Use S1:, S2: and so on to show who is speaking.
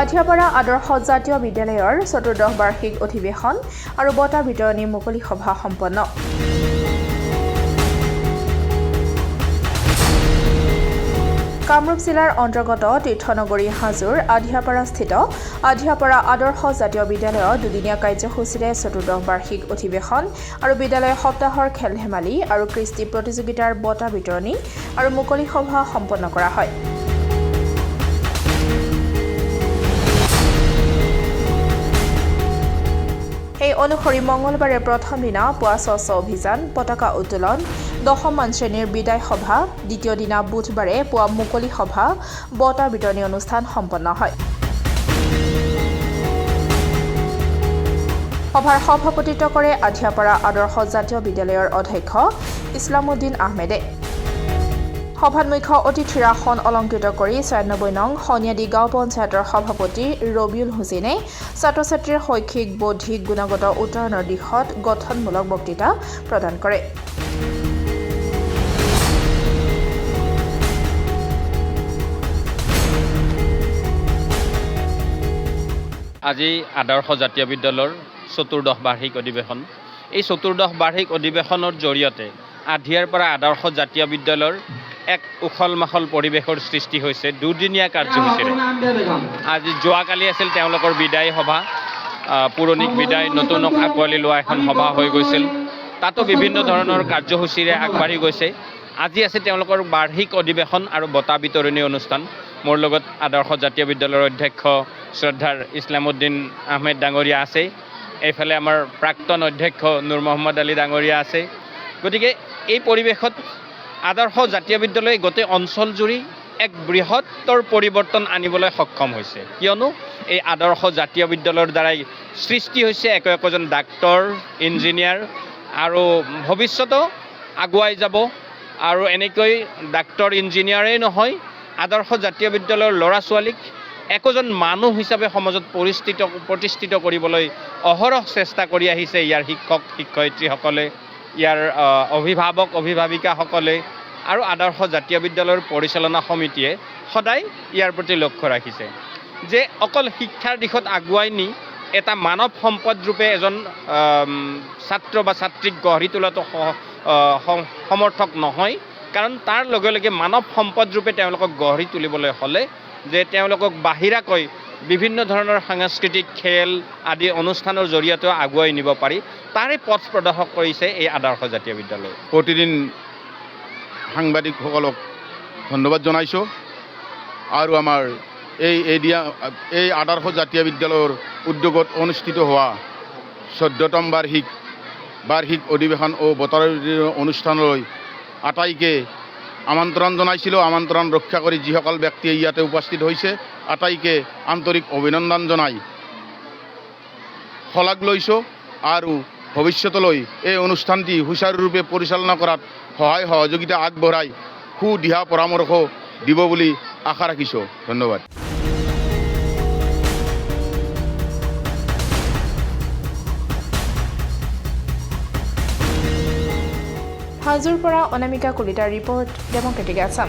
S1: আধিয়াপাৰা আদৰ্শ জাতীয় বিদ্যালয়ৰ চতুৰ্দশ বাৰ্ষিক অধিৱেশন আৰু বঁটা বিতৰণী মুকলি সভা সম্পন্ন। কামৰূপ জিলাৰ অন্তৰ্গত তীৰ্থনগৰী হাজোৰ আধিয়াপাৰাস্থিত আধিয়াপাৰা আদৰ্শ জাতীয় বিদ্যালয়ৰ দুদিনীয়া কাৰ্যসূচীৰে চতুৰ্দশ বাৰ্ষিক অধিৱেশন আৰু বিদ্যালয় সপ্তাহৰ খেল-ধেমালি আৰু কৃষ্টি প্ৰতিযোগিতাৰ বঁটা বিতৰণী আৰু মুকলি সভা সম্পন্ন কৰা হয়। এই অনুসৰি মঙলবাৰে প্ৰথম দিনা পুৱা স্বচ্ছ অভিযান, পতাকা উত্তোলন, দশমমান শ্ৰেণীৰ বিদায় সভা, দ্বিতীয় দিনা বুধবাৰে পুৱা মুকলি সভা, বঁটা বিতৰণী অনুষ্ঠান সম্পন্ন হয়। সভাৰ সভাপতিত্ব কৰে আধিয়াপাৰা আদৰ্শ জাতীয় বিদ্যালয়ৰ অধ্যক্ষ ইছলামউদ্দিন আহমেদে। সভাত মুখ্য অতিথিৰ আসন অলংকৃত কৰি ৯৬ নং সনিয়াদী গাঁও পঞ্চায়তৰ সভাপতি ৰবিউল হুছেইনে ছাত্ৰ-ছাত্ৰীৰ শৈক্ষিক, বৌদ্ধিক, গুণগত উন্নয়নৰ দিশত গঠনমূলক বক্তৃতা প্ৰদান কৰে।
S2: আজি আদৰ্শ জাতীয় বিদ্যালয়ৰ চতুৰ্দশ বাৰ্ষিক অধিৱেশন। এই চতুৰ্দশ বাৰ্ষিক অধিৱেশনৰ জৰিয়তে আধিয়াৰপাৰা আদৰ্শ জাতীয় বিদ্যালয়ৰ এক উখল-মাখল পৰিৱেশৰ সৃষ্টি হৈছে দুদিনীয়া কাৰ্যসূচীৰে। আজি যোৱাকালি আছিল তেওঁলোকৰ বিদায় সভা, পুৰণিক বিদায়, নতুনক আঁকোৱালি লোৱা এখন সভা হৈ গৈছিল। তাতো বিভিন্ন ধৰণৰ কাৰ্যসূচীৰে আগবাঢ়ি গৈছে। আজি আছে তেওঁলোকৰ বাৰ্ষিক অধিৱেশন আৰু বঁটা বিতৰণী অনুষ্ঠান। মোৰ লগত আদৰ্শ জাতীয় বিদ্যালয়ৰ অধ্যক্ষ শ্ৰদ্ধাৰ ইছলামউদ্দিন আহমেদ ডাঙৰীয়া আছে। এইফালে আমাৰ প্ৰাক্তন অধ্যক্ষ নুৰ মহম্মদ আলী ডাঙৰীয়া আছে। গতিকে এই পৰিৱেশত আদৰ্শ জাতীয় বিদ্যালয়ে গোটেই অঞ্চলজুৰি এক বৃহত্তৰ পৰিৱৰ্তন আনিবলৈ সক্ষম হৈছে, কিয়নো এই আদৰ্শ জাতীয় বিদ্যালয়ৰ দ্বাৰাই সৃষ্টি হৈছে একোজন ডাক্তৰ, ইঞ্জিনিয়াৰ আৰু ভৱিষ্যতেও আগুৱাই যাব। আৰু এনেকৈ ডাক্তৰ, ইঞ্জিনিয়াৰেই নহয়, আদৰ্শ জাতীয় বিদ্যালয়ৰ ল'ৰা-ছোৱালীক একোজন মানুহ হিচাপে সমাজত প্ৰতিষ্ঠিত কৰিবলৈ অহৰহ চেষ্টা কৰি আহিছে ইয়াৰ শিক্ষক, শিক্ষয়িত্ৰীসকলে, ইয়াৰ অভিভাৱক, অভিভাৱিকাসকলে আৰু আদৰ্শ জাতীয় বিদ্যালয়ৰ পৰিচালনা সমিতিয়ে সদায় ইয়াৰ প্ৰতি লক্ষ্য ৰাখিছে যে অকল শিক্ষাৰ দিশত আগুৱাই নি এটা মানৱ সম্পদ ৰূপে এজন ছাত্ৰ বা ছাত্ৰীক গঢ়ি তোলাটো সমৰ্থক নহয়। কাৰণ তাৰ লগে লগে মানৱ সম্পদ ৰূপে তেওঁলোকক গঢ়ি তুলিবলৈ হ'লে যে তেওঁলোকক বাহিৰাকৈ বিভিন্ন ধৰণৰ সাংস্কৃতিক খেল আদি অনুষ্ঠানৰ জৰিয়তেও আগুৱাই নিব পাৰি, তাৰে পথ প্ৰদৰ্শক কৰিছে এই আদৰ্শ জাতীয় বিদ্যালয়।
S3: প্ৰতিদিন সাংবাদিকসকলক ধন্যবাদ জনাইছোঁ আৰু আমাৰ এই আদৰ্শ জাতীয় বিদ্যালয়ৰ উদ্যোগত অনুষ্ঠিত হোৱা ১৪তম বাৰ্ষিক অধিৱেশন ও বঁটা অনুষ্ঠানলৈ আটাইকে আমন্ত্ৰণ জনাইছিলোঁ। আমন্ত্ৰণ ৰক্ষা কৰি যিসকল ব্যক্তিয়ে ইয়াতে উপস্থিত হৈছে আটাইকে আন্তৰিক অভিনন্দন জনাই শলাগ লৈছোঁ আৰু ভৱিষ্যতলৈ এই অনুষ্ঠানটি সুচাৰুৰূপে পৰিচালনা কৰাত সহায় সহযোগিতা আগবঢ়াই সুদিহা পৰামৰ্শ দিব বুলি আশা ৰাখিছোঁ। ধন্যবাদ।
S1: হাজোৰ পৰা অনামিকা কলিতাৰ ৰিপৰ্ট, ডেমক্ৰেটিক আছাম।